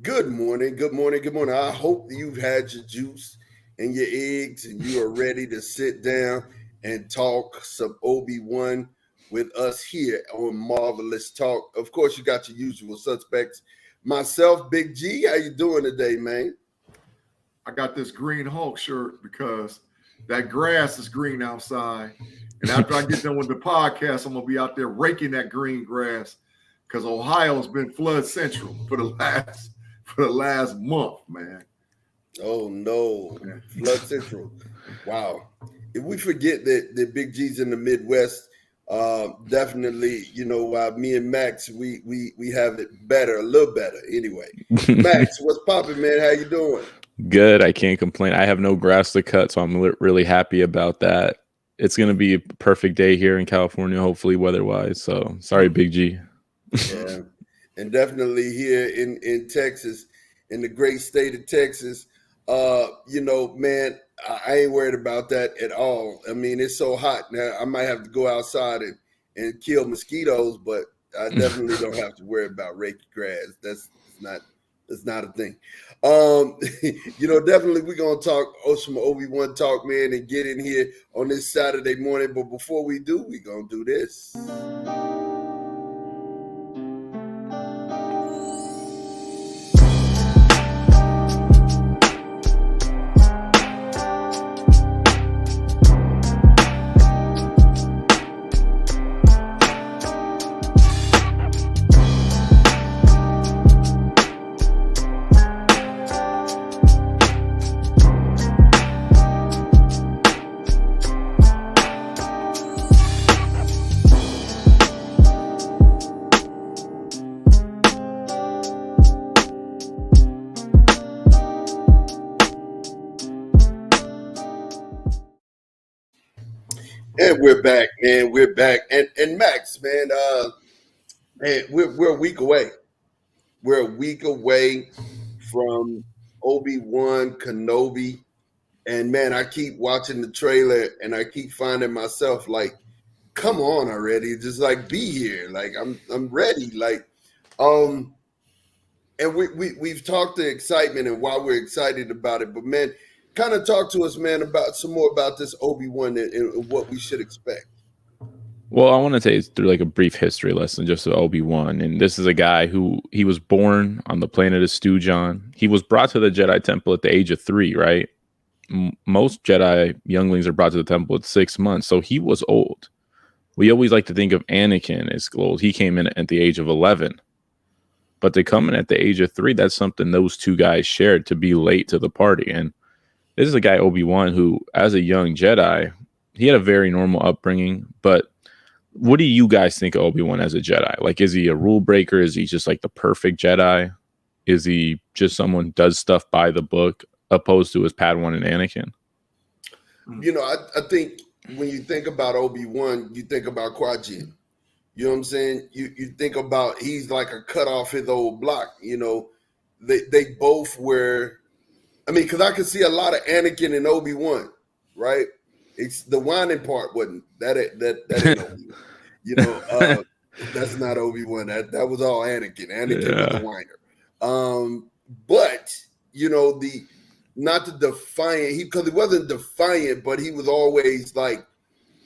Good morning, good morning, good morning. I hope you've had your juice and your eggs and you are ready to sit down and talk some Obi-Wan with us here on Marvelous Talk. Of course, you got your usual suspects. Myself, Big G, how you doing today, man? I got this Green Hulk shirt because that grass is green outside. And after I get done with the podcast, I'm gonna be out there raking that green grass because Ohio's been flood central for the last month, man. Oh no, Flood Central. Wow. If we forget that the Big G's in the Midwest, definitely, me and Max, we have it better, a little better. Anyway, Max, what's popping, man? How you doing? Good. I can't complain. I have no grass to cut, so I'm really happy about that. It's going to be a perfect day here in California, hopefully weather-wise. So sorry, Big G. Yeah, and definitely here in Texas, in the great state of Texas. Man, I ain't worried about that at all. I mean, it's so hot now. I might have to go outside and kill mosquitoes, but I definitely don't have to worry about raking grass. That's not a thing. Definitely we're gonna talk some Obi-Wan talk, man, and get in here on this Saturday morning. But before we do, we're gonna do this. And we're back, man. We're back. And Max, man, we're a week away. We're a week away from Obi-Wan Kenobi. And man, I keep watching the trailer and I keep finding myself like, come on already. Just like be here. Like I'm ready. And we've talked the excitement and why we're excited about it. But man, kind of talk to us, man, about some more about this Obi-Wan and what we should expect. Well, I want to take it through like a brief history lesson just of Obi-Wan. And this is a guy who he was born on the planet of Stewjon. He was brought to the Jedi Temple at the age of 3, right? Most Jedi younglings are brought to the temple at 6 months. So he was old. We always like to think of Anakin as old. He came in at the age of 11. But to come in at the age of 3, that's something those two guys shared, to be late to the party. And this is a guy, Obi-Wan, who, as a young Jedi, he had a very normal upbringing. But what do you guys think of Obi-Wan as a Jedi? Like, is he a rule breaker? Is he just like the perfect Jedi? Is he just someone who does stuff by the book, opposed to his Padawan and Anakin? I think when you think about Obi-Wan, you think about Qui-Gon. You know what I'm saying? You think about he's like a cut off his old block. They both were. I mean, because I could see a lot of Anakin and Obi-Wan, right? It's the whining part wasn't that ain't Obi-Wan. That's not Obi-Wan. That was all Anakin. Anakin was the whiner. But the not the defiant, because he wasn't defiant, but he was always like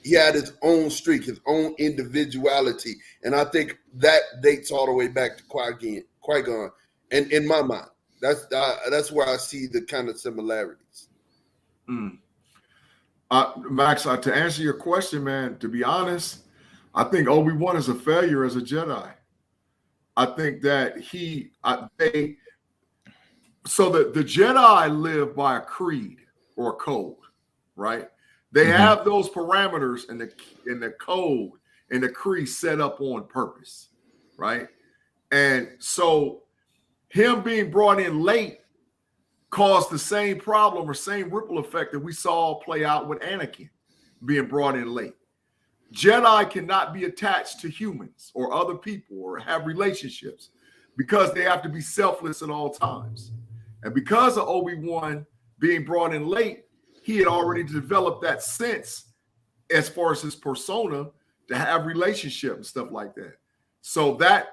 he had his own streak, his own individuality, and I think that dates all the way back to Qui-Gon, and in my mind. That's where I see the kind of similarities. Max, to answer your question, man, to be honest, I think Obi-Wan is a failure as a Jedi. I think that so that the Jedi live by a creed or a code, right? They have those parameters in the code and the creed set up on purpose, right? And so him being brought in late caused the same problem or same ripple effect that we saw play out with Anakin being brought in late. Jedi cannot be attached to humans or other people or have relationships because they have to be selfless at all times. And because of Obi-Wan being brought in late, he had already developed that sense as far as his persona to have relationship and stuff like that. So that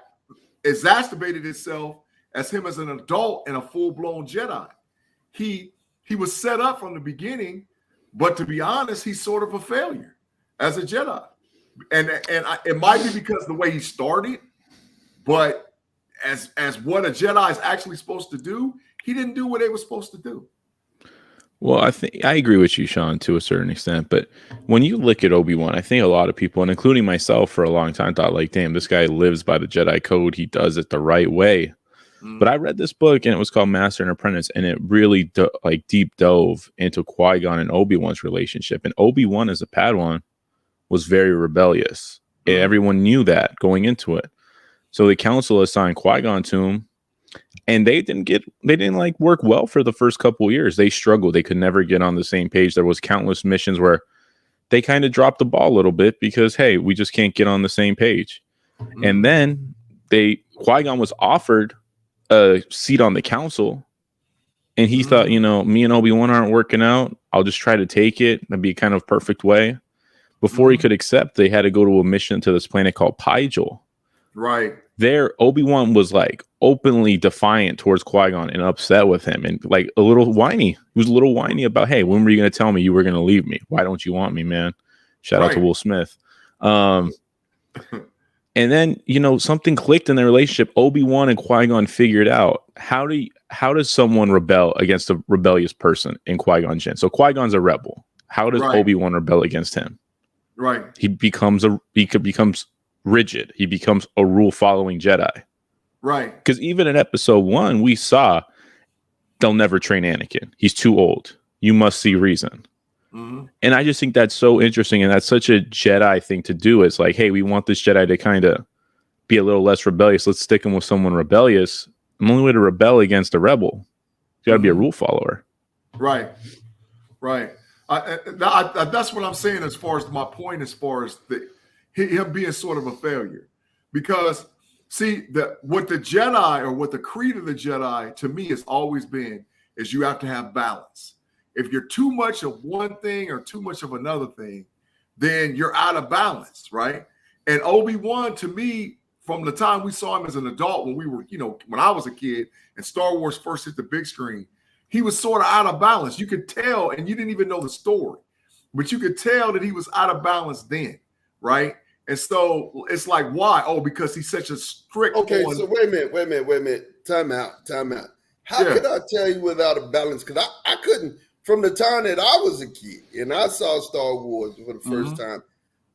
exacerbated itself as him as an adult and a full-blown Jedi. He was set up from the beginning, but to be honest, he's sort of a failure as a Jedi. And it might be because the way he started, but as what a Jedi is actually supposed to do, he didn't do what they were supposed to do. Well, I think I agree with you, Sean, to a certain extent. But when you look at Obi-Wan, I think a lot of people, and including myself for a long time, thought like, damn, this guy lives by the Jedi code. He does it the right way. But I read this book, and it was called Master and Apprentice, and it really deep dove into Qui-Gon and Obi-Wan's relationship. And Obi-Wan as a Padawan was very rebellious. And everyone knew that going into it. So the council assigned Qui-Gon to him. And they didn't like work well for the first couple of years. They struggled. They could never get on the same page. There was countless missions where they kind of dropped the ball a little bit because, hey, we just can't get on the same page. And then Qui-Gon was offered a seat on the council, and he thought, me and Obi-Wan aren't working out. I'll just try to take it. That'd be a kind of perfect way. Before he could accept, they had to go to a mission to this planet called Pygel. Right. There, Obi-Wan was like openly defiant towards Qui-Gon and upset with him and like a little whiny. He was a little whiny about, hey, when were you going to tell me you were going to leave me? Why don't you want me, man? Shout out to Will Smith. And then, something clicked in their relationship. Obi-Wan and Qui-Gon figured out how does someone rebel against a rebellious person in Qui-Gon Jinn? So Qui-Gon's a rebel. How does Obi-Wan rebel against him? Right. He becomes rigid. He becomes a rule-following Jedi. Right. Because even in episode 1, we saw they'll never train Anakin. He's too old. You must see reason. And I just think that's so interesting, and that's such a Jedi thing to do. It's like, hey, we want this Jedi to kind of be a little less rebellious. Let's stick him with someone rebellious. The only way to rebel against a rebel, you got to be a rule follower. Right. Right. That's what I'm saying as far as my point, as far as him being sort of a failure. Because, see, what the Jedi or what the creed of the Jedi to me has always been is you have to have balance. If you're too much of one thing or too much of another thing, then you're out of balance, right? And Obi-Wan, to me, from the time we saw him as an adult, when we were, when I was a kid and Star Wars first hit the big screen, he was sort of out of balance. You could tell, and you didn't even know the story, but you could tell that he was out of balance then, right? And so it's like, why? Oh, because he's such a strict. Okay, so wait a minute. Time out. How could I tell you without a balance? Because I couldn't. From the time that I was a kid and I saw Star Wars for the first time,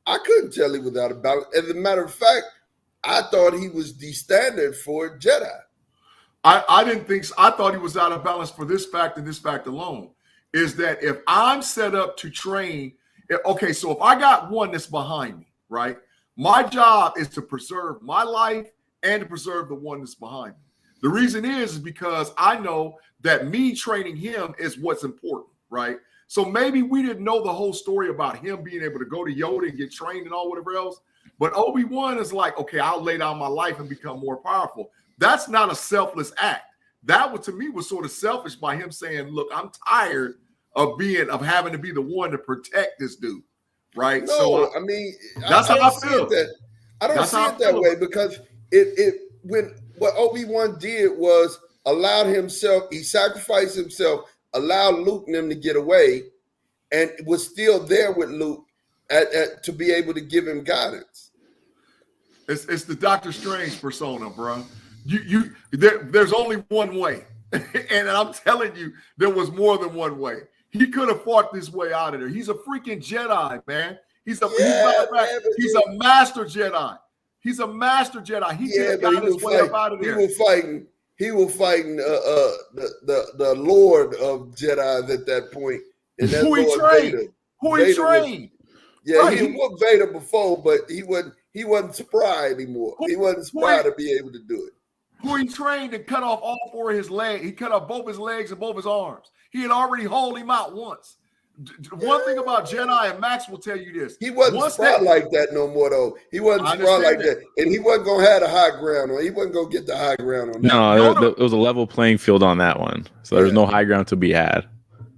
I couldn't tell you without a balance. As a matter of fact, I thought he was the standard for Jedi. I didn't think so. I thought he was out of balance for this fact and this fact alone. Is that if I'm set up to train, okay, so if I got one that's behind me, right? My job is to preserve my life and to preserve the one that's behind me. The reason is because I know that me training him is what's important, right? So maybe we didn't know the whole story about him being able to go to Yoda and get trained and all whatever else. But Obi-Wan is like, okay, I'll lay down my life and become more powerful. That's not a selfless act. That to me was sort of selfish by him saying, look, I'm tired of having to be the one to protect this dude, right? No, so I mean, that's how I feel. I don't see it that way because when what Obi-Wan did was allowed himself, he sacrificed himself, allowed Luke and them to get away, and was still there with Luke to be able to give him guidance. It's the Doctor Strange persona, bro. There's only one way. And I'm telling you, there was more than one way. He could have fought this way out of there. He's a freaking Jedi, man. He's a master Jedi. He's a master Jedi. He just got his way up out of there. He was fighting the Lord of Jedi at that point. And that's Who he trained. He whooped Vader before, but he wasn't spry anymore. He wasn't spry to be able to do it. Who he trained and cut off all four of his legs. He cut off both his legs and both his arms. He had already hauled him out once. One thing about Jedi, and Max will tell you this. He wasn't spry like that no more, though. He wasn't spry like that. And he wasn't going to have the high ground on. He wasn't going to get the high ground on that. No, it was a level playing field on that one. So there was no high ground to be had.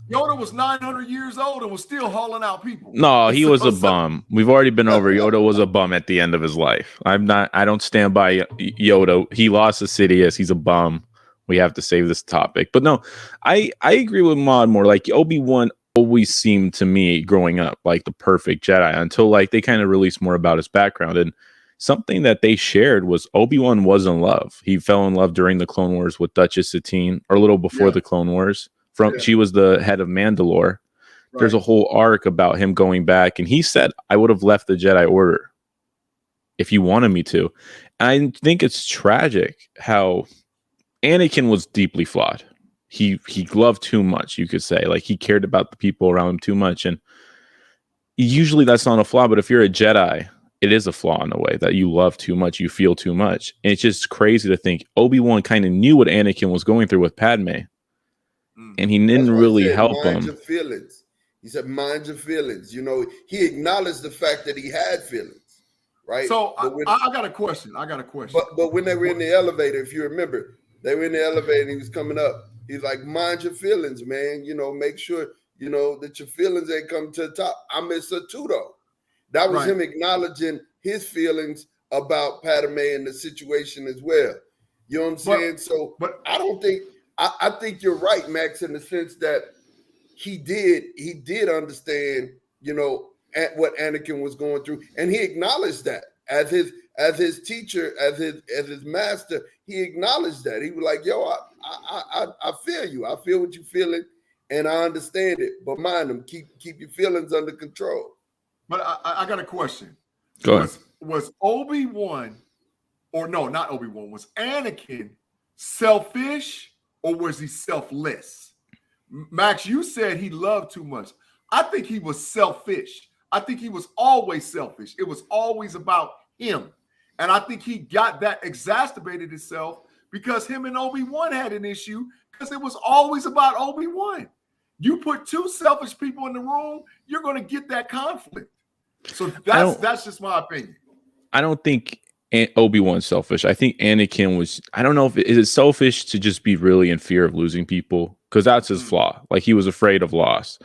Yoda was 900 years old and was still hauling out people. No, he was a bum. We've already been over. Yoda was a bum at the end of his life. I don't stand by Yoda. He lost to Sidious. He's a bum. we have to save this topic. But no, I agree with Maud more. Like Obi-Wan always seemed to me growing up like the perfect Jedi until like they kind of released more about his background. And something that they shared was Obi-Wan was in love. He fell in love during the Clone Wars with Duchess Satine, or a little before the Clone Wars. She was the head of Mandalore. Right. There's a whole arc about him going back, and he said, I would have left the Jedi Order if you wanted me to. And I think it's tragic how Anakin was deeply flawed. He loved too much, you could say. Like, he cared about the people around him too much. And usually that's not a flaw, but if you're a Jedi, it is a flaw in a way that you love too much, you feel too much. And it's just crazy to think Obi-Wan kind of knew what Anakin was going through with Padme. And he didn't really help him. Mind your feelings. He said, mind your feelings. You know, he acknowledged the fact that he had feelings, right? So I got a question. But when they were in the elevator, if you remember, they were in the elevator and he was coming up. He's like, mind your feelings, man. You know, make sure, you know, that your feelings ain't come to the top. I miss her too, though. That was him acknowledging his feelings about Padme and the situation as well. You know what I'm saying? But I don't think, I think you're right, Max, in the sense that he did understand, you know, what Anakin was going through, and he acknowledged that as his teacher, as his master. He acknowledged that. He was like, "Yo, I feel you. I feel what you're feeling, and I understand it. But mind them, keep your feelings under control." But I got a question. Go ahead. Was Obi-Wan, or no, not Obi-Wan, was Anakin selfish or was he selfless? Max, you said he loved too much. I think he was selfish. I think he was always selfish. It was always about him. And I think he got that exacerbated itself because him and Obi-Wan had an issue because it was always about Obi-Wan. You put two selfish people in the room, you're going to get that conflict. So that's just my opinion. I don't think Obi-Wan's selfish. I think Anakin was, I don't know if is it selfish to just be really in fear of losing people, because that's his flaw. Like, he was afraid of loss.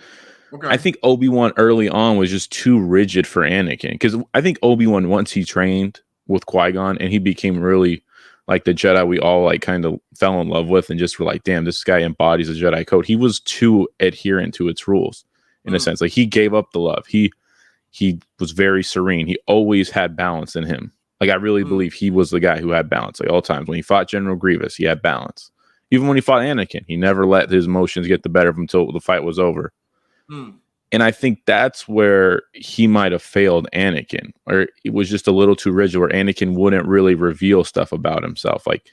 Okay. I think Obi-Wan early on was just too rigid for Anakin, because I think Obi-Wan, once he trained with Qui-Gon and he became really like the Jedi we all like kind of fell in love with and just were like, damn, this guy embodies a Jedi code. He was too adherent to its rules in a sense. Like, he gave up the love. He was very serene. He always had balance in him. Like, I really believe he was the guy who had balance. Like, all times when he fought General Grievous, he had balance. Even when he fought Anakin, he never let his emotions get the better of him until the fight was over. And I think that's where he might have failed Anakin, or it was just a little too rigid where Anakin wouldn't really reveal stuff about himself. Like,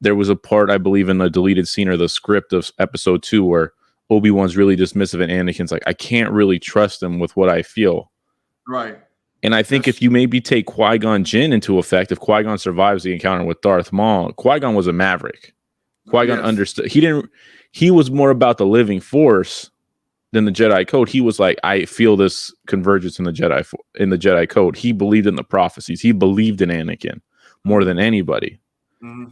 there was a part, I believe, in the deleted scene or the script of episode 2 where Obi-Wan's really dismissive and Anakin's like, I can't really trust him with what I feel. Right. And I think if you maybe take Qui-Gon Jinn into effect, if Qui-Gon survives the encounter with Darth Maul, Qui-Gon was a maverick. Qui-Gon understood. He was more about the living force than the Jedi code. He was like, I feel this convergence in the Jedi code. He believed in the prophecies. He believed in Anakin more than anybody.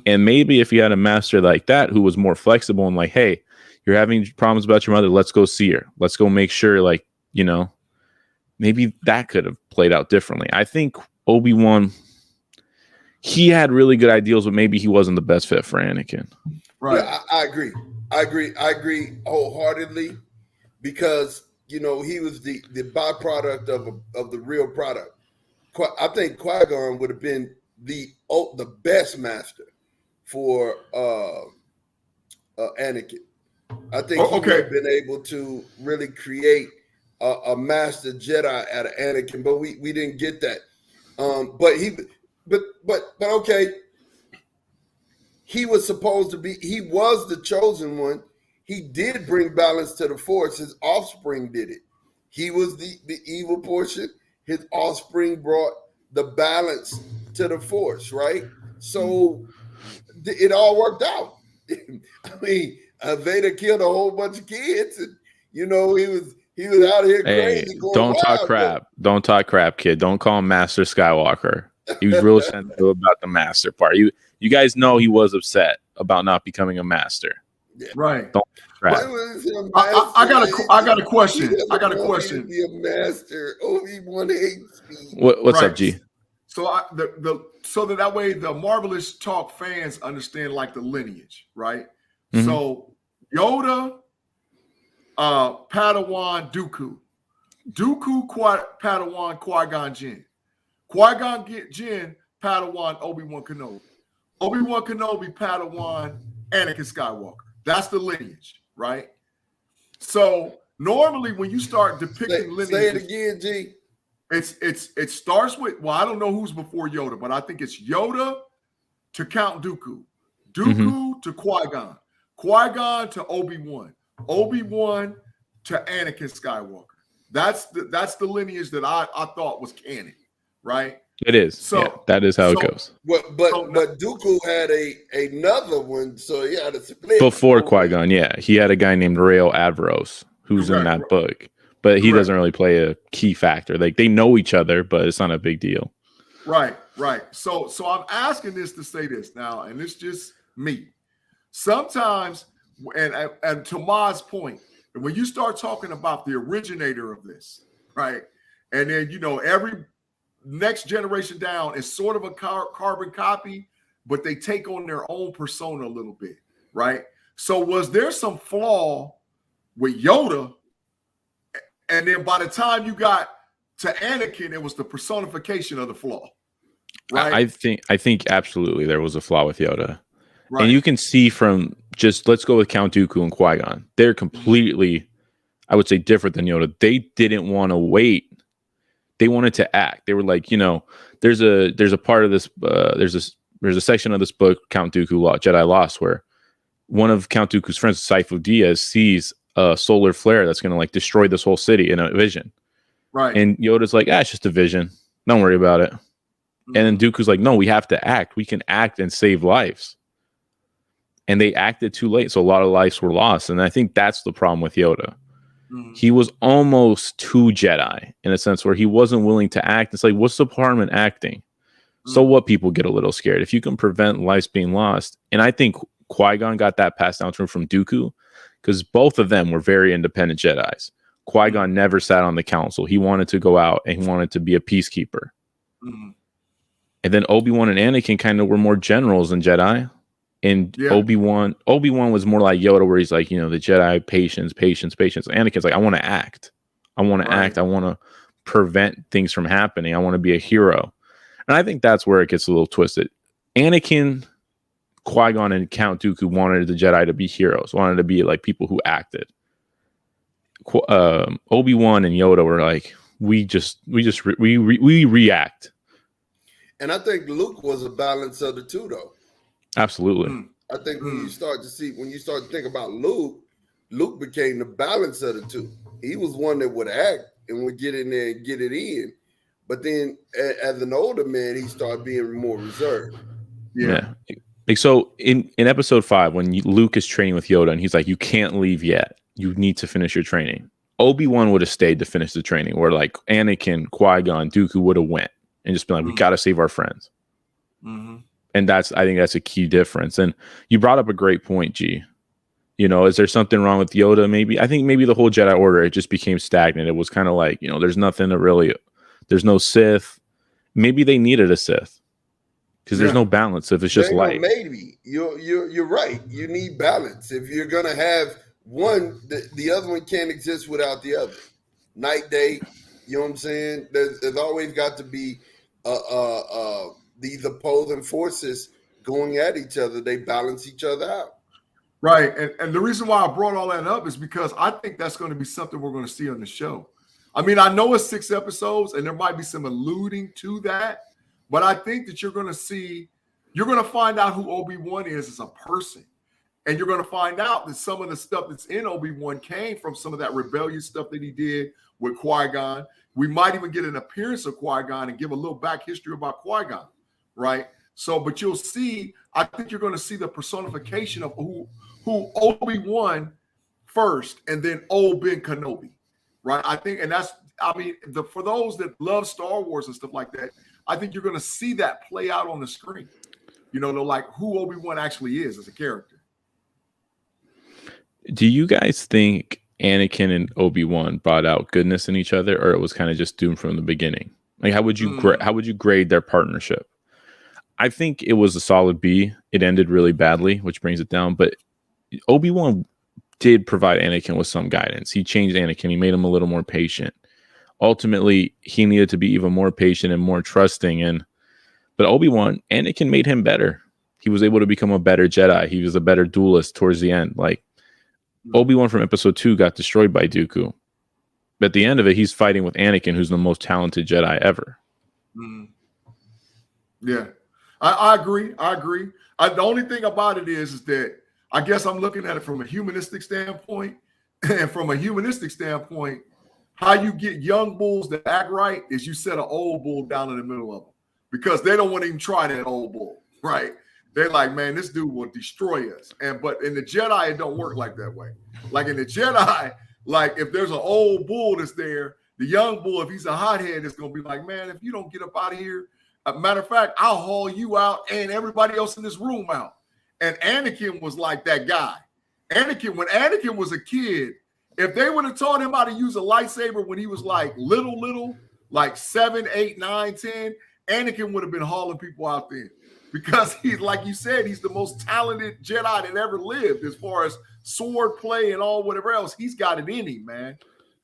And maybe if you had a master like that who was more flexible and like, hey, you're having problems about your mother, let's go see her. Let's go make sure, like, you know, maybe that could have played out differently. I think Obi-Wan, he had really good ideals, but maybe he wasn't the best fit for Anakin. Right. Yeah, I agree wholeheartedly, because, you know, he was the byproduct of the real product. I think Qui-Gon would have been the best master for Anakin. I think he would have been able to really create a master Jedi out of Anakin, but we didn't get that. But okay, he was supposed to be. He was the chosen one. He did bring balance to the Force. His offspring did it. He was the evil portion. His offspring brought the balance to the Force, right? So it all worked out. I mean, Vader killed a whole bunch of kids, and you know he was out here crazy. Don't talk crap. Don't talk crap, kid. Don't call him Master Skywalker. He was real sensitive about the master part. You guys know he was upset about not becoming a master. Yeah. Right. Don't crap. I got a question. I got a question. Be a master. Obi-Wan hates me. What's up, G? So so that way the Marvelous Talk fans understand like the lineage, right? So Yoda, Padawan Dooku. Dooku, Padawan Qui-Gon Jinn. Qui-Gon Jinn, Padawan Obi-Wan Kenobi. Obi-Wan Kenobi, Padawan Anakin Skywalker. That's the lineage, right? So normally when you start depicting lineages, say it again, G. It starts with, well, I don't know who's before Yoda, but I think it's Yoda to Count Dooku, Dooku to Qui-Gon, Qui-Gon to Obi-Wan, Obi-Wan to Anakin Skywalker. That's the lineage that I thought was canon, right? It is. So yeah, that is how it goes. But Dooku had another one, so he had a split Before Qui-Gon, yeah. He had a guy named Rael Adveros who's in that book. But he doesn't really play a key factor. Like, they know each other, but it's not a big deal. Right. So I'm asking this to say this now, and it's just me. Sometimes, and to Ma's point, when you start talking about the originator of this, right, and then every next generation down is sort of a carbon copy, but they take on their own persona a little bit, right? So was there some flaw with Yoda? And then by the time you got to Anakin, it was the personification of the flaw, right? I think absolutely there was a flaw with Yoda. Right. And you can see from just, let's go with Count Dooku and Qui-Gon. They're completely, I would say, different than Yoda. They didn't want to wait. They wanted to act. They were like, there's a part of this, there's a section of this book, Count Dooku Jedi Lost, where one of Count Dooku's friends, Sifo Dyas, sees a solar flare that's going to like destroy this whole city in a vision. Right. And Yoda's like, it's just a vision. Don't worry about it. And then Dooku's like, no, we have to act. We can act and save lives. And they acted too late. So a lot of lives were lost. And I think that's the problem with Yoda. He was almost too Jedi in a sense where he wasn't willing to act. It's like, what's the harm in acting? So what, people get a little scared. If you can prevent lives being lost. And I think Qui-Gon got that passed down to him from Dooku, because both of them were very independent Jedis. Qui-Gon never sat on the council. He wanted to go out and he wanted to be a peacekeeper. And then Obi-Wan and Anakin kind of were more generals than Jedi. And Obi-Wan was more like Yoda, where he's like, the Jedi, patience. Anakin's like, I want to act. I want to act. I want to prevent things from happening. I want to be a hero. And I think that's where it gets a little twisted. Anakin, Qui-Gon, and Count Dooku wanted the Jedi to be heroes, wanted to be like people who acted. Obi-Wan and Yoda were like, we react. And I think Luke was a balance of the two, though. Absolutely. I think when you start to think about Luke became the balance of the two. He was one that would act and would get in there and get it in. But then as an older man, he started being more reserved. Yeah. Like, so in episode 5, when Luke is training with Yoda and he's like, you can't leave yet. You need to finish your training. Obi-Wan would have stayed to finish the training, where like Anakin, Qui-Gon, Dooku would have went and just been like, we got to save our friends. And I think that's a key difference. And you brought up a great point, G. Is there something wrong with Yoda? Maybe. I think maybe the whole Jedi Order, it just became stagnant. It was kind of like, there's nothing to really, there's no Sith. Maybe they needed a Sith, because there's no balance if it's just light. Maybe you're right. You need balance. If you're gonna have one, the other one can't exist without the other. Night, day. You know what I'm saying? There's always got to be these opposing forces going at each other. They balance each other out. Right. And the reason why I brought all that up is because I think that's going to be something we're going to see on the show. I mean, I know it's 6 episodes and there might be some alluding to that, but I think that you're going to find out who Obi-Wan is as a person. And you're going to find out that some of the stuff that's in Obi-Wan came from some of that rebellious stuff that he did with Qui-Gon. We might even get an appearance of Qui-Gon and give a little back history about Qui-Gon, right? So, but you'll see, I think you're going to see the personification of who Obi-Wan first, and then old Ben Kenobi, right? I think, and that's, I mean, for those that love Star Wars and stuff like that, I think you're going to see that play out on the screen, like who Obi-Wan actually is as a character. Do you guys think Anakin and Obi-Wan brought out goodness in each other, or it was kind of just doomed from the beginning? Like, how would you grade their partnership? I think it was a solid B. It ended really badly, which brings it down. But Obi-Wan did provide Anakin with some guidance. He changed Anakin. He made him a little more patient. Ultimately, he needed to be even more patient and more trusting. But Obi-Wan, Anakin made him better. He was able to become a better Jedi. He was a better duelist towards the end. Like Obi-Wan from episode 2 got destroyed by Dooku. But at the end of it, he's fighting with Anakin, who's the most talented Jedi ever. Mm. Yeah, I agree. The only thing about it is that I guess I'm looking at it from a humanistic standpoint. And from a humanistic standpoint, how you get young bulls to act right is you set an old bull down in the middle of them because they don't want to even try that old bull, right? They're like, man, this dude will destroy us. But in the Jedi, it don't work like that way. Like in the Jedi, like if there's an old bull that's there, the young bull, if he's a hothead, is going to be like, man, if you don't get up out of here, matter of fact, I'll haul you out and everybody else in this room out. And Anakin was like that guy. When Anakin was a kid, if they would have taught him how to use a lightsaber when he was like little, like 7, 8, 9, 10, Anakin would have been hauling people out there because he's, like you said, he's the most talented Jedi that ever lived as far as sword play and all whatever else. He's got it in him, man.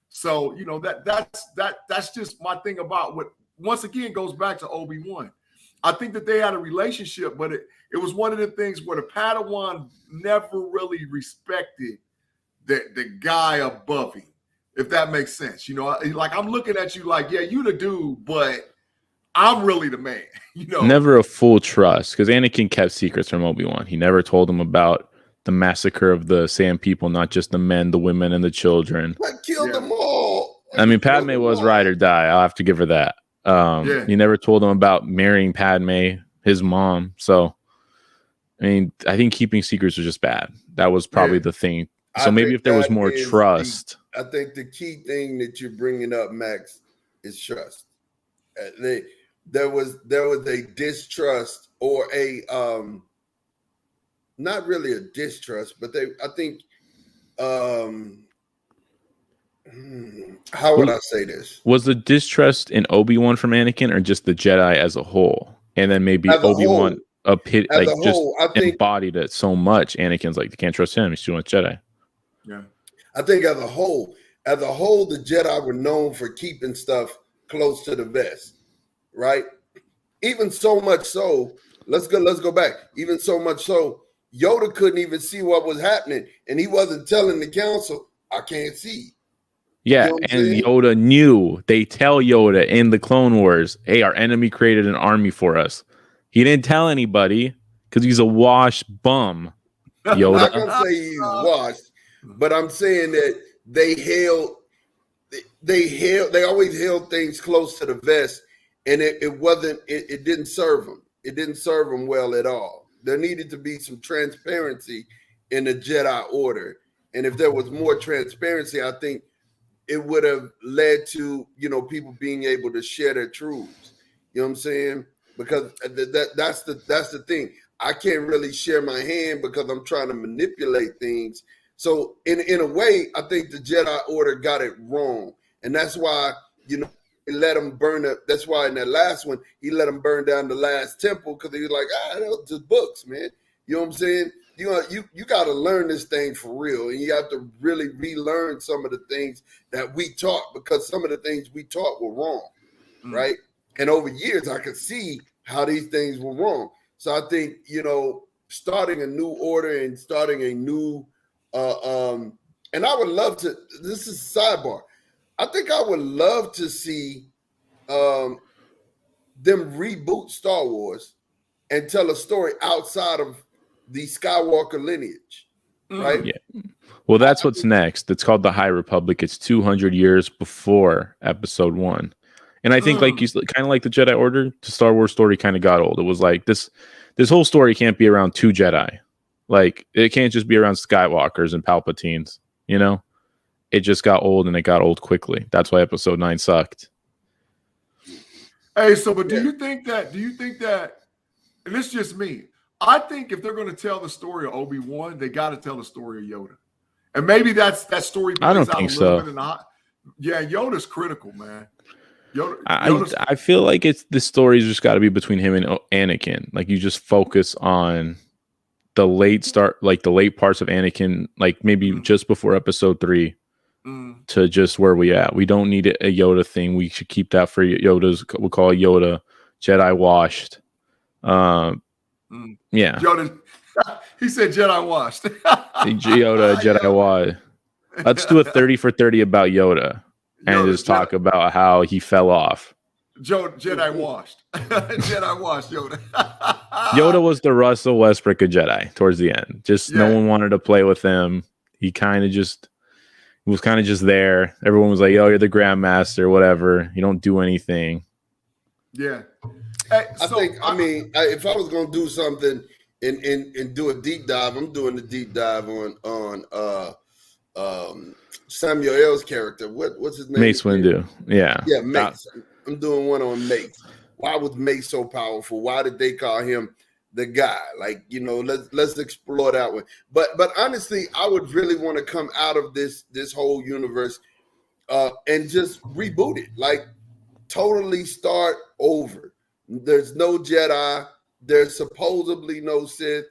So, you know, that's just my thing about what, once again, goes back to Obi-Wan. I think that they had a relationship, but it was one of the things where the Padawan never really respected the guy above him, if that makes sense. You know, like I'm looking at you like, yeah, you the dude, but I'm really the man. You know, never a full trust because Anakin kept secrets from Obi-Wan. He never told him about the massacre of the Sand people, not just the men, the women, and the children. I killed them all. I mean, Padme was ride or die. I'll have to give her that. He never told him about marrying Padme, his mom. So, I mean, I think keeping secrets was just bad. That was probably the thing. So maybe if there was more trust. I think the key thing that you're bringing up, Max, is trust. There was a distrust or a not really a distrust, but I think how would I say this? Was the distrust in Obi-Wan from Anakin or just the Jedi as a whole? And then maybe Obi-Wan embodied it so much. Anakin's like, you can't trust him. He's too much Jedi. Yeah. I think as a whole, the Jedi were known for keeping stuff close to the vest, right? Even so much so, let's go back. Even so much so, Yoda couldn't even see what was happening, and he wasn't telling the council, I can't see. Yeah, you know and Yoda knew. They tell Yoda in the Clone Wars, hey, our enemy created an army for us. He didn't tell anybody because he's a washed bum. Yoda. I'm not gonna say he's washed, but I'm saying that they always held things close to the vest, and it didn't serve them. It didn't serve them well at all. There needed to be some transparency in the Jedi Order, and if there was more transparency, I think it would have led to, you know, people being able to share their truths. You know what I'm saying? Because that's the thing. I can't really share my hand because I'm trying to manipulate things. So in a way, I think the Jedi Order got it wrong, and that's why, you know, he let them burn up. That's why in that last one, he let them burn down the last temple because he was like, that was just books, man. You know what I'm saying? You got to learn this thing for real, and you have to really relearn some of the things that we taught, because some of the things we taught were wrong, right? And over years, I could see how these things were wrong. So I think, you know, starting a new order and starting a new, and I would love to. This is a sidebar. I think I would love to see them reboot Star Wars and tell a story outside of the Skywalker lineage, right? Yeah. Well, that's what's next. It's called the High Republic. It's 200 years before Episode 1. And I think, like you kind of like the Jedi Order, the Star Wars story kind of got old. It was like this whole story can't be around 2 Jedi. Like, it can't just be around Skywalkers and Palpatines, you know? It just got old, and it got old quickly. That's why Episode 9 sucked. Hey, so, but do you think that, and it's just me, I think if they're going to tell the story of Obi-Wan, they got to tell the story of Yoda. And maybe that story I don't think so. Yeah, Yoda's critical, man. I feel like the story's just got to be between him and Anakin. Like, you just focus on the late parts of Anakin, like maybe just before episode 3 to just where we at. We don't need a Yoda thing. We should keep that for Yoda's. We'll call Yoda Jedi washed. Yeah. Yoda, he said Jedi washed. Yoda Jedi washed. Let's do a 30 for 30 about Yoda and Yoda, just talk about how he fell off. Jedi washed. Jedi washed Yoda. Yoda was the Russell Westbrook of Jedi towards the end. Just no one wanted to play with him. He was kind of just there. Everyone was like, "Oh, you're the Grandmaster, whatever. You don't do anything." Yeah. Hey, if I was gonna do something and do a deep dive, I'm doing the deep dive on Samuel L's character. What's his name? Mace Windu. Yeah, Mace. I'm doing one on Mace. Why was Mace so powerful? Why did they call him the guy? Like, let's explore that one. But honestly, I would really want to come out of this whole universe and just reboot it. Like, totally start over. There's no Jedi. There's supposedly no Sith.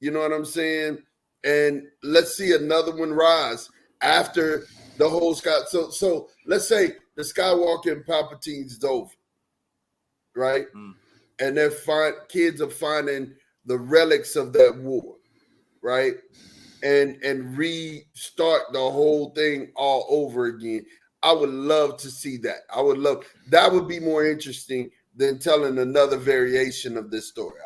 You know what I'm saying? And let's see another one rise after the whole Sky. So let's say the Skywalker and Palpatine's over, right? And kids are finding the relics of that war, right? And restart the whole thing all over again. I would love to see that. That would be more interesting than telling another variation of this story.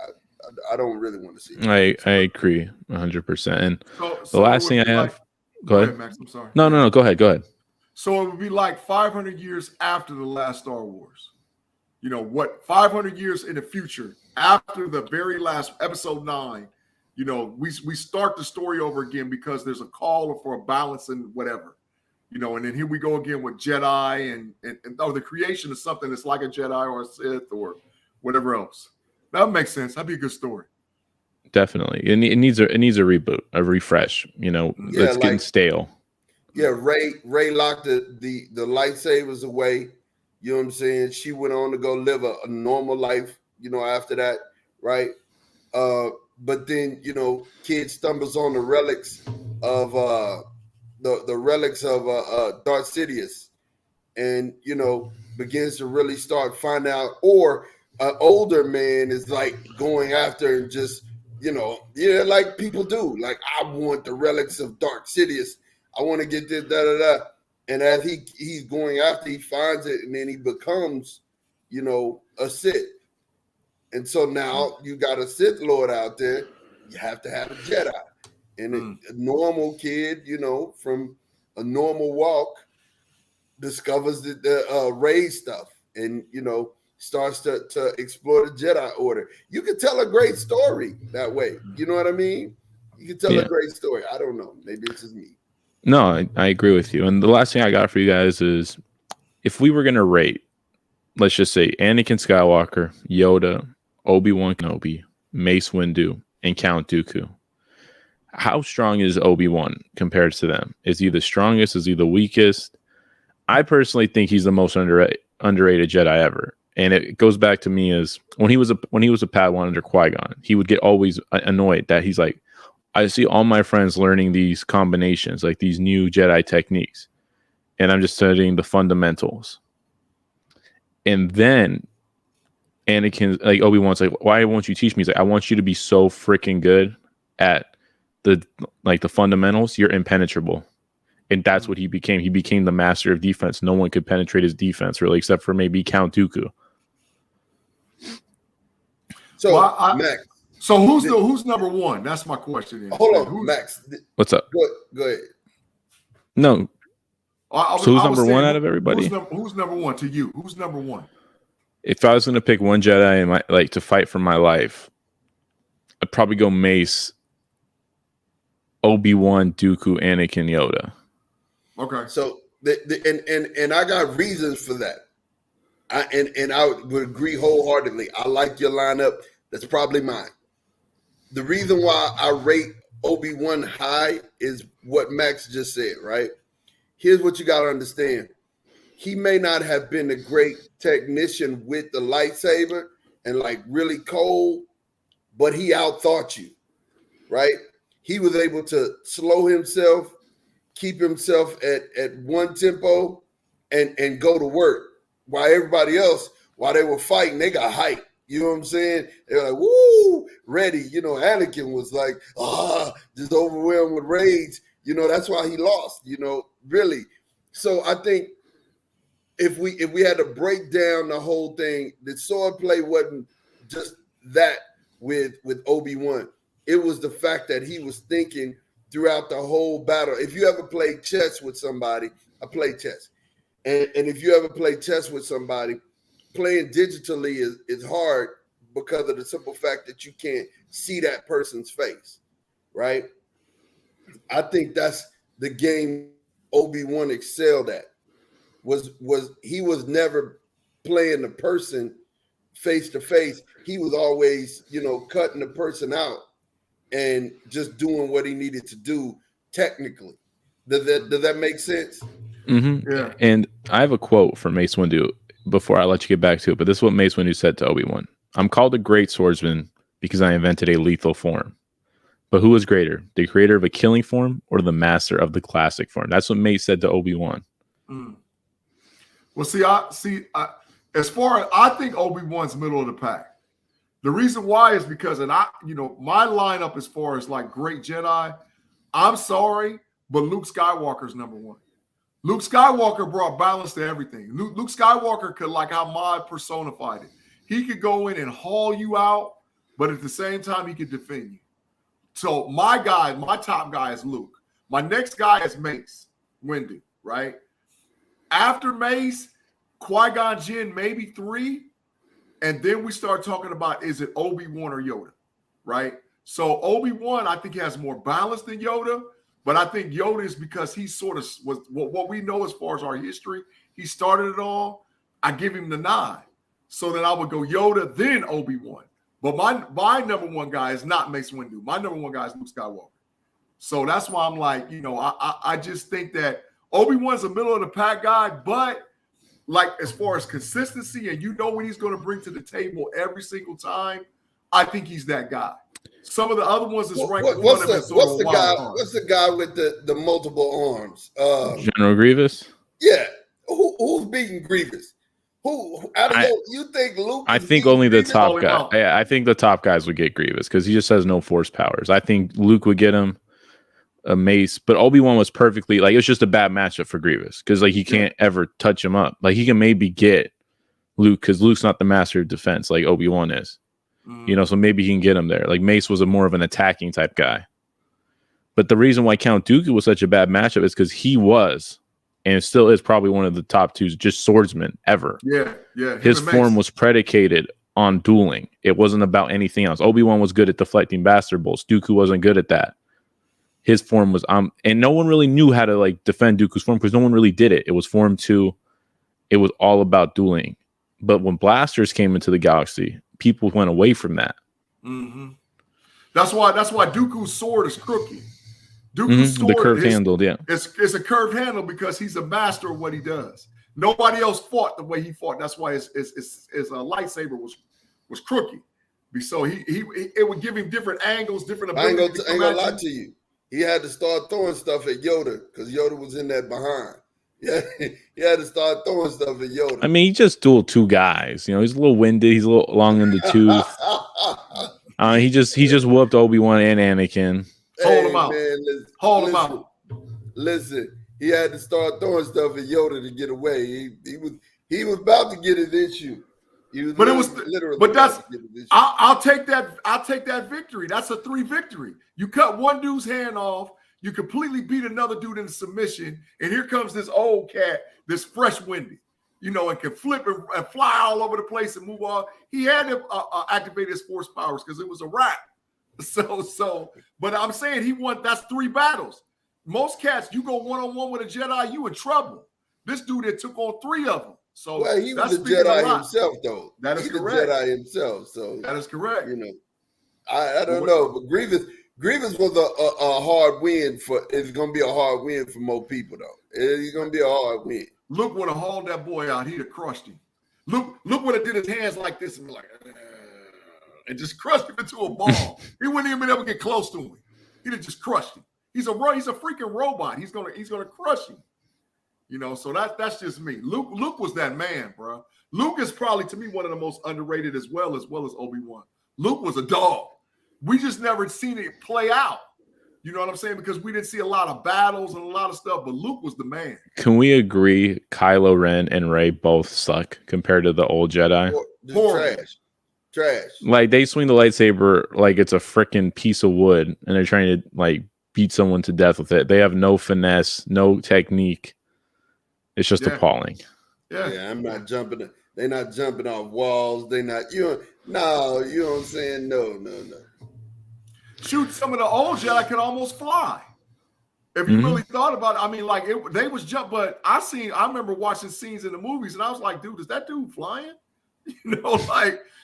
I don't really want to see it. I agree 100%. And the last thing I have, go ahead, Max. I'm sorry. No. Go ahead. So it would be like 500 years after the last Star Wars. 500 years in the future after the very last episode 9. We start the story over again because there's a call for a balance and whatever. And then here we go again with Jedi and the creation of something that's like a Jedi or a Sith or whatever else. That would make sense. That'd be a good story. Definitely. It needs a reboot, a refresh. It's getting stale. Yeah, Rey locked the lightsabers away. You know what I'm saying? She went on to go live a normal life, after that, right? But then, kid stumbles on the relics of the relics of Darth Sidious, and begins to really start finding out, or an older man is like going after and just like people do, like, I want the relics of Darth Sidious, I want to get this, and as he's going after, he finds it, and then he becomes a Sith. And so now you got a Sith Lord out there, you have to have a Jedi. And a normal kid, from a normal walk, discovers the Rey stuff and, starts to explore the Jedi Order. You can tell a great story that way. You know what I mean? You can tell a great story. I don't know. Maybe it's just me. No, I agree with you. And the last thing I got for you guys is, if we were going to rate, let's just say Anakin Skywalker, Yoda, Obi-Wan Kenobi, Mace Windu, and Count Dooku, how strong is Obi-Wan compared to them? Is he the strongest? Is he the weakest? I personally think he's the most underrated Jedi ever. And it goes back to me as when he was a Padawan under Qui-Gon, he would get always annoyed that he's like, I see all my friends learning these combinations, like these new Jedi techniques, and I'm just studying the fundamentals. And then Anakin, like Obi-Wan's like, why won't you teach me? He's like, I want you to be so freaking good at the fundamentals, you're impenetrable. And that's what he became. He became the master of defense. No one could penetrate his defense, really, except for maybe Count Dooku. So, Max. So who's number one? That's my question. Hold on, Max. What's up? Go ahead. No. So who's number one out of everybody? Who's number one to you? Who's number one? If I was going to pick one Jedi to fight for my life, I'd probably go Mace, Obi-Wan, Dooku, Anakin, Yoda. Okay. So and I got reasons for that. I would agree wholeheartedly. I like your lineup. That's probably mine. The reason why I rate Obi-Wan high is what Max just said, right? Here's what you got to understand. He may not have been a great technician with the lightsaber and like really cold, but he outthought you, right? He was able to slow himself, keep himself at one tempo, and go to work. While everybody else, while they were fighting, they got hyped. You know what I'm saying? They're like, woo, ready. You know, Anakin was like, just overwhelmed with rage. You know, that's why he lost, you know, really. So I think if we had to break down the whole thing, the swordplay wasn't just that with Obi-Wan. It was the fact that he was thinking throughout the whole battle. If you ever played chess with somebody, I play chess. And if you ever play chess with somebody, playing digitally is hard because of the simple fact that you can't see that person's face, right? I think that's the game Obi-Wan excelled at. Was he was never playing the person face to face. He was always, you know, cutting the person out and just doing what he needed to do technically. Does that make sense? Mm-hmm. Yeah. And I have a quote from Mace Windu before I let you get back to it, but this is what Mace Windu said to Obi-Wan. I'm called a great swordsman because I invented a lethal form. But who is greater, the creator of a killing form or the master of the classic form? That's what Mace said to Obi-Wan. Mm. Well, as far as I think Obi-Wan's middle of the pack. The reason why is because, my lineup as far as like great Jedi, I'm sorry, but Luke Skywalker's number one. Luke Skywalker brought balance to everything. Luke Skywalker could, like how Mod personified it. He could go in and haul you out, but at the same time, he could defend you. So my top guy is Luke. My next guy is Mace Windu, right? After Mace, Qui-Gon Jinn, maybe 3. And then we start talking about, is it Obi-Wan or Yoda, right? So Obi-Wan, I think, has more balance than Yoda. But I think Yoda is because he sort of was what we know as far as our history. He started it all. I give him the nod. So then I would go Yoda, then Obi-Wan. But my number one guy is not Mace Windu. My number one guy is Luke Skywalker. So that's why I'm like, I just think that Obi-Wan's a middle of the pack guy, but like as far as consistency and what he's going to bring to the table every single time, I think he's that guy. Some of the other ones is right in front of him. What's the guy with the multiple arms? General Grievous? Yeah. Who's beating Grievous? You think Luke? I think only the top guy. I think the top guys would get Grievous because he just has no force powers. I think Luke would get him a Mace, but Obi-Wan was perfectly like, it's just a bad matchup for Grievous because like he can't ever touch him up. Like he can maybe get Luke because Luke's not the master of defense like Obi-Wan is. So maybe he can get him there. Like Mace was more of an attacking type guy. But the reason why Count Dooku was such a bad matchup is because he was, and still is, probably one of the top 2 just swordsmen ever. Yeah. His form was predicated on dueling. It wasn't about anything else. Obi-Wan was good at deflecting bastard bolts. Dooku wasn't good at that. His form was and no one really knew how to like defend Dooku's form because no one really did it. It was Form 2. It was all about dueling. But when blasters came into the galaxy, people went away from that. Mm-hmm. That's why Dooku's sword is crooked. Dooku's sword, the curved handle, yeah. It's a curved handle because he's a master of what he does. Nobody else fought the way he fought. That's why his lightsaber was crooked. So it would give him different angles, different abilities. I ain't gonna lie to you. He had to start throwing stuff at Yoda because Yoda was in that behind. Yeah, he had to start throwing stuff at Yoda. I mean, he just dueled 2 guys. He's a little winded. He's a little long in the tooth. He just whooped Obi-Wan and Anakin. Hold him out. Hold him out. Listen, he had to start throwing stuff at Yoda to get away. He was about to get his issue. I'll take that victory. That's a 3 victory. You cut one dude's hand off, you completely beat another dude in submission, and here comes this old cat, this fresh Windy, and can flip and fly all over the place and move on. He had to activate his force powers because it was a wrap. But I'm saying he won. That's 3 battles. Most cats, you go one-on-one with a Jedi, you in trouble. This dude that took on 3 of them. So he was a Jedi himself, though. That is correct. A Jedi himself, so that is correct. I don't know, but Grievous was a hard win it's going to be a hard win for more people, though. It's going to be a hard win. Luke would have hauled that boy out. He'd have crushed him. Luke would have did his hands like this and be like, and just crushed him into a ball. He wouldn't even been able to get close to him. He'd have just crushed him. He's a freaking robot. He's gonna crush him. You know, so that's just me. Luke was that man, bro. Luke is probably, to me, one of the most underrated as well as Obi-Wan. Luke was a dog. We just never seen it play out. You know what I'm saying? Because we didn't see a lot of battles and a lot of stuff, but Luke was the man. Can we agree Kylo Ren and Rey both suck compared to the old Jedi? Trash. Like, they swing the lightsaber like it's a freaking piece of wood, and they're trying to, like, beat someone to death with it. They have no finesse, no technique. It's just appalling. Yeah, I'm not jumping. They're not jumping off walls. They not, you know what I'm saying? No. Shoot, some of the old Jedi could almost fly. If you really thought about it, I mean, like they was jump, but I remember watching scenes in the movies, and I was like, dude, is that dude flying? You know,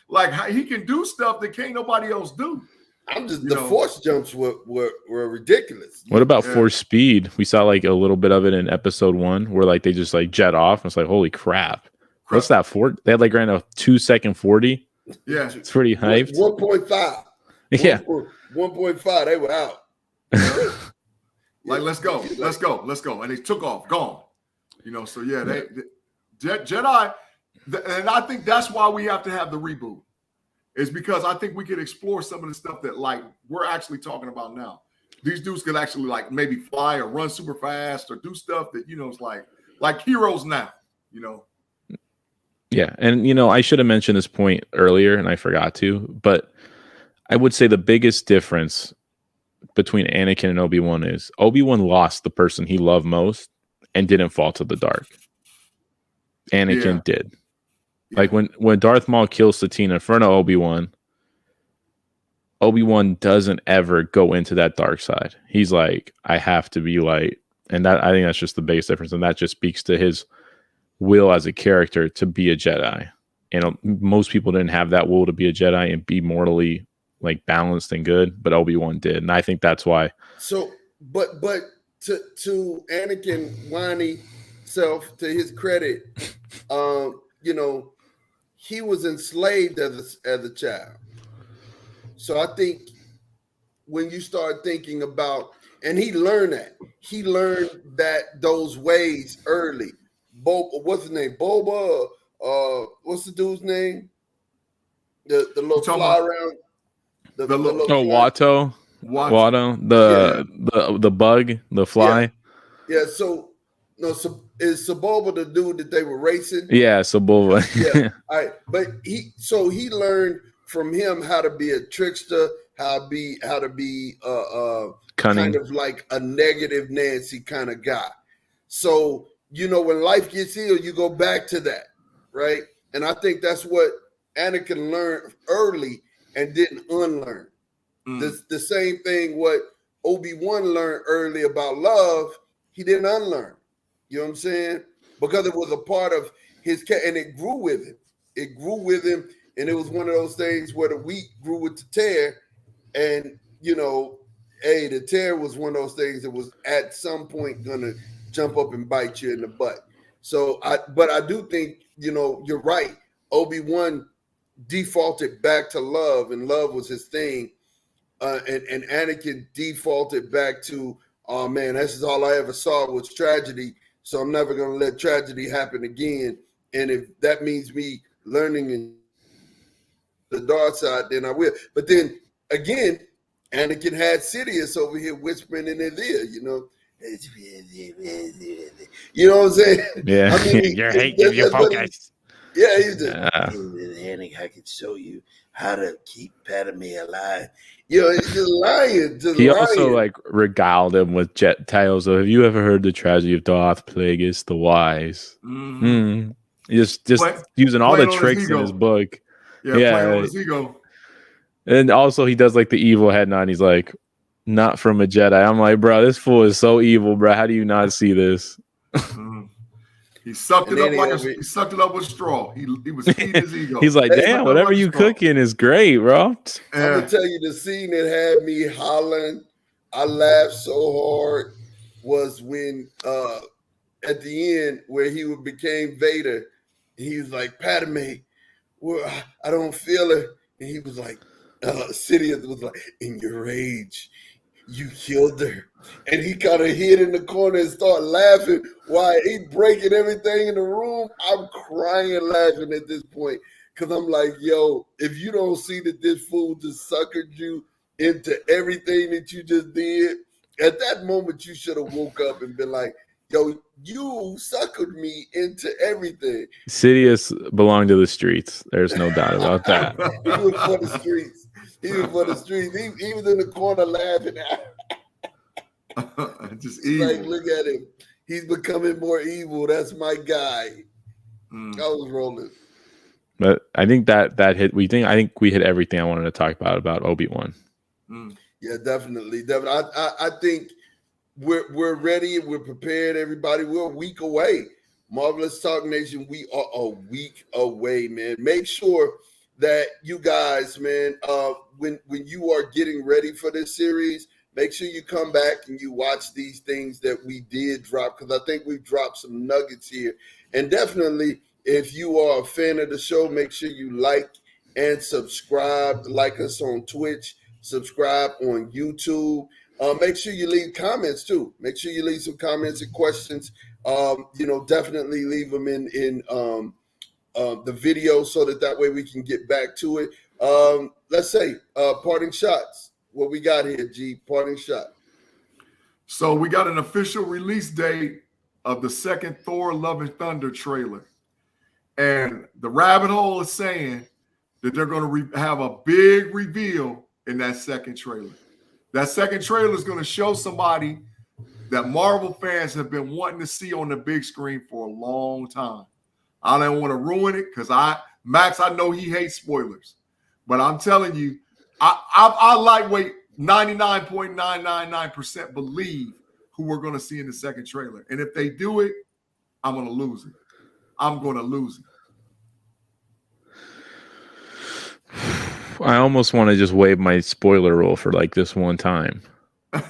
like how he can do stuff that can't nobody else do. Force jumps were ridiculous. What about force speed? We saw like a little bit of it in episode 1 where like they just like jet off. It's like, holy crap. What's that for? They had like ran a 2-second 40. Yeah. It's pretty hyped. 1.5. Yeah. 1.5, they were out. Like, let's go. And they took off, gone. You know, so yeah, Jedi, and I think that's why we have to have the reboot. Is because I think we could explore some of the stuff that like we're actually talking about now. These dudes could actually like maybe fly or run super fast or do stuff that, you know, it's like heroes now, you know. Yeah. And, you know, I should have mentioned this point earlier and I forgot to, but I would say the biggest difference between Anakin and Obi-Wan is Obi-Wan lost the person he loved most and didn't fall to the dark. Anakin did. Yeah. Like when Darth Maul kills Satine in front of Obi-Wan doesn't ever go into that dark side. He's like, I have to be light. And that, I think that's just the biggest difference. And that just speaks to his will as a character to be a Jedi. And most people didn't have that will to be a Jedi and be morally like balanced and good, but Obi-Wan did. And I think that's why. So, but to Anakin whiny self, to his credit, you know, he was enslaved as a child. So I think when you start thinking about, and he learned that those ways early. What's his name? Boba. What's the dude's name? The little fly around. Watto. The bug, the fly. Yeah. So is Saboba the dude that they were racing? Yeah, Saboba. Yeah. All right. But he learned from him how to be a trickster, how to be cunning, kind of like a negative Nancy kind of guy. So, you know, when life gets ill, you go back to that, right? And I think that's what Anakin learned early and didn't unlearn. The same thing what Obi-Wan learned early about love, he didn't unlearn. You know what I'm saying? Because it was a part of his and it grew with him. And it was one of those things where the wheat grew with the tare. And, you know, the tare was one of those things that was at some point going to jump up and bite you in the butt. So, but I do think, you know, you're right. Obi-Wan defaulted back to love, and love was his thing. And Anakin defaulted back to, oh man, this is all I ever saw was tragedy. So I'm never going to let tragedy happen again. And if that means me learning in the dark side, then I will. But then again, Anakin had Sidious over here whispering in his ear, you know. You know what I'm saying? Yeah. I mean, your hate, give your focus. Yeah, he's just, Anakin, I can show you how to keep Padme alive. You know, he's just lying. He also like regaled him with jet tales of, have you ever heard the tragedy of Darth Plagueis the Wise? Just using all the tricks in his book. Yeah, playing on his ego. And also he does like the evil head nod. He's like, not from a Jedi. I'm like, bro, this fool is so evil, bro. How do you not see this? He sucked it up he sucked it up with straw. He was eating his ego. He's like, damn, whatever you cooking is great, bro. I'm gonna tell you the scene that had me hollering. I laughed so hard was when at the end where he became Vader. He was like, Padme, well, I don't feel it. And he was like, Sidious was like, in your rage, you killed her. And he kind of hid in the corner and started laughing while he breaking everything in the room. I'm crying laughing at this point because I'm like, yo, if you don't see that this fool just suckered you into everything that you just did, at that moment you should have woke up and been like, yo, you suckered me into everything. Sidious belonged to the streets. There's no doubt about that. He was for the streets. He was for the streets. He was in the corner laughing. Just evil. Like, look at him. He's becoming more evil. That's my guy. I was rolling. But I think that hit. I think we hit everything I wanted to talk about Obi-Wan. Yeah, definitely. I think we're ready. We're prepared. Everybody, we're a week away. Marvelous Talk Nation, we are a week away, man. Make sure that you guys, man, when you are getting ready for this series, make sure you come back and you watch these things that we did drop, because I think we've dropped some nuggets here. And definitely, if you are a fan of the show, make sure you like and subscribe. Like us on Twitch, subscribe on YouTube. Make sure you leave comments too. Make sure you leave some comments and questions. Definitely leave them in the video so that way we can get back to it. Let's say parting shots. What we got here, G? Parting shot. So we got an official release date of the second Thor: Love and Thunder trailer. And the rabbit hole is saying that they're going to have a big reveal in that second trailer. That second trailer is going to show somebody that Marvel fans have been wanting to see on the big screen for a long time. I don't want to ruin it because Max, I know he hates spoilers. But I'm telling you, I lightweight 99.999% believe who we're going to see in the second trailer. And if they do it, I'm going to lose it. I'm going to lose it. I almost want to just waive my spoiler rule for like this one time. Are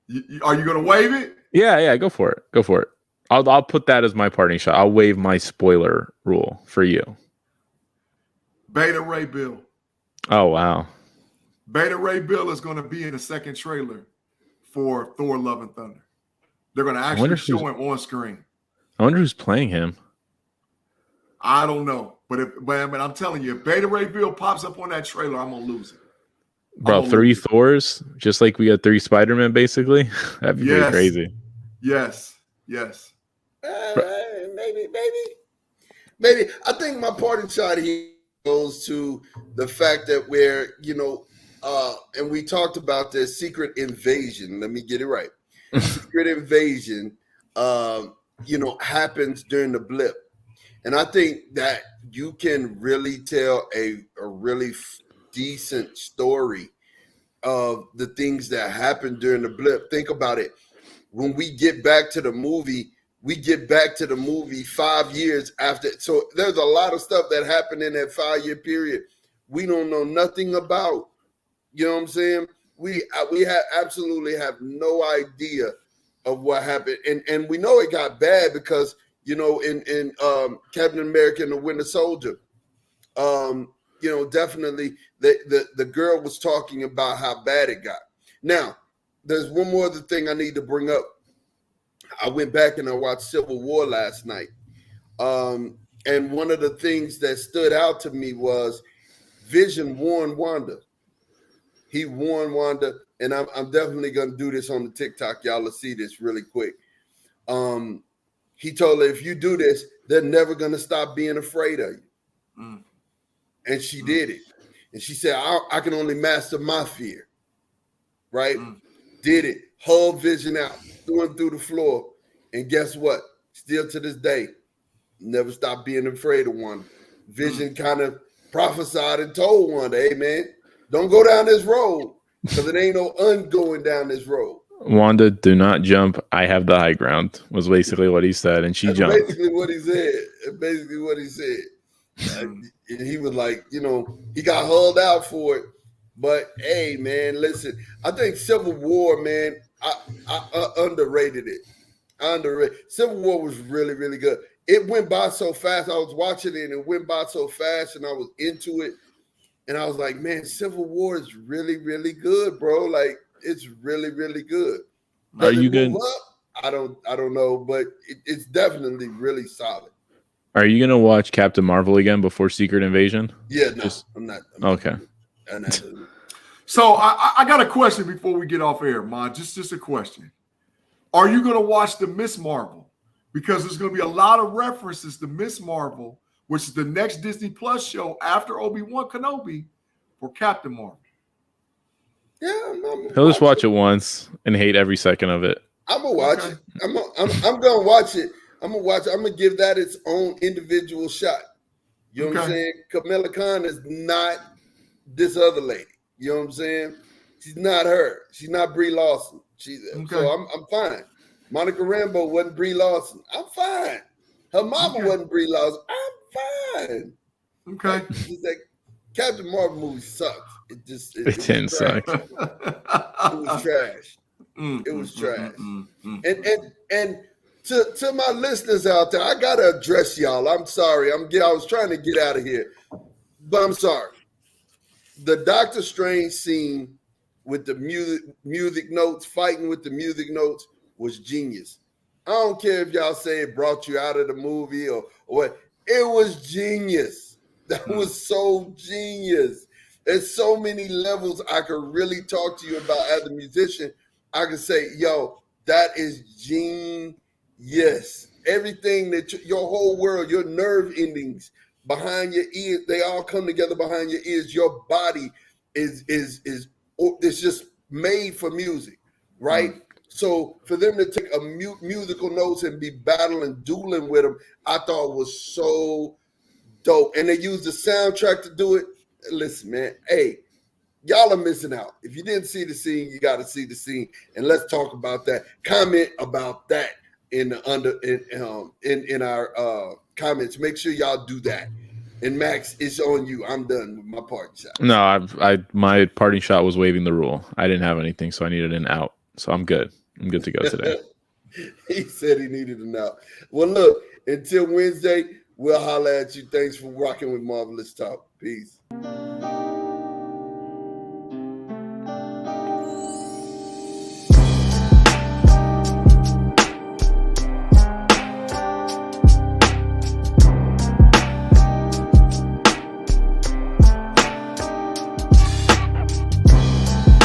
you going to waive it? Yeah, go for it. Go for it. I'll put that as my parting shot. I'll waive my spoiler rule for you. Beta Ray Bill. Oh, wow. Beta Ray Bill is going to be in the second trailer for Thor: Love and Thunder. They're going to actually show him on screen. I wonder who's playing him. I don't know. But I'm telling you, if Beta Ray Bill pops up on that trailer, I'm going to lose it. Bro, 3 Thors, just like we got 3 Spider-Man, basically. That'd be pretty crazy. Yes. Maybe. I think my parting shot here goes to the fact that we're, and we talked about this secret invasion. Let me get it right. Secret invasion, happens during the blip. And I think that you can really tell a really decent story of the things that happened during the blip. Think about it. When we get back to the movie, 5 years after. So there's a lot of stuff that happened in that 5-year period we don't know nothing about. You know what I'm saying? We absolutely have no idea of what happened. And we know it got bad because, in Captain America and the Winter Soldier, definitely the girl was talking about how bad it got. Now, there's one more other thing I need to bring up. I went back and I watched Civil War last night. And one of the things that stood out to me was Vision warned Wanda. He warned Wanda, and I'm definitely going to do this on the TikTok. Y'all will see this really quick. He told her, if you do this, they're never going to stop being afraid of you. And she did it. And she said, I can only master my fear. Right? Did it. Hugged Vision out, threw him through the floor. And guess what? Still to this day, never stopped being afraid of Wanda. Vision kind of prophesied and told Wanda, hey, man, don't go down this road because it ain't no going down this road. Wanda, do not jump. I have the high ground was basically what he said. And she jumped. Basically what he said. And he was like, he got hauled out for it. But, hey, man, listen, I think Civil War, man, I underrated it. Civil War was really, really good. It went by so fast. I was watching it and it went by so fast and I was into it. And I was like, man, Civil War is really, really good, bro. Like, it's really, really good. Are Does you it move good? up? I don't know, but it's definitely really solid. Are you gonna watch Captain Marvel again before Secret Invasion? Yeah, no, Just I'm not. okay. I'm not doing it. So I got a question before we get off air, Mon. Just a question. Are you going to watch the Miss Marvel? Because there's going to be a lot of references to Miss Marvel, which is the next Disney Plus show after Obi-Wan Kenobi for Captain Marvel. Yeah, He'll just watch it once and hate every second of it. I'm gonna watch it. I'm gonna watch it. I'm gonna watch it. I'm gonna give that its own individual shot. You know what I'm saying? Kamala Khan is not this other lady. You know what I'm saying? She's not her. She's not Brie Larson. So I'm fine. Monica Rambeau wasn't Brie Larson. I'm fine. Her mama wasn't Brie Larson. I'm fine. Okay. Like, Captain Marvel movie sucked. It didn't suck. It was trash. It was trash. And to my listeners out there, I gotta address y'all. I'm sorry. I was trying to get out of here, but I'm sorry. The Doctor Strange scene with the music notes, fighting with the music notes, was genius. I don't care if y'all say it brought you out of the movie or what. It was genius. That was so genius. There's so many levels I could really talk to you about as a musician. I could say, yo, that is genius. Everything that your whole world, your nerve endings behind your ears, they all come together behind your ears. Your body is just made for music, right? So for them to take a musical notes and be battling, dueling with them, I thought was so dope. And they used the soundtrack to do it. Listen, man, hey, y'all are missing out. If you didn't see the scene, you got to see the scene. And let's talk about that. Comment about that in our comments. Make sure y'all do that. And Max, it's on you. I'm done with my party shot. No, my parting shot was waiving the rule. I didn't have anything, so I needed an out. So I'm good. I'm good to go today. He said he needed an out. Well, look, until Wednesday, we'll holler at you. Thanks for rocking with Marvelous Talk. Peace.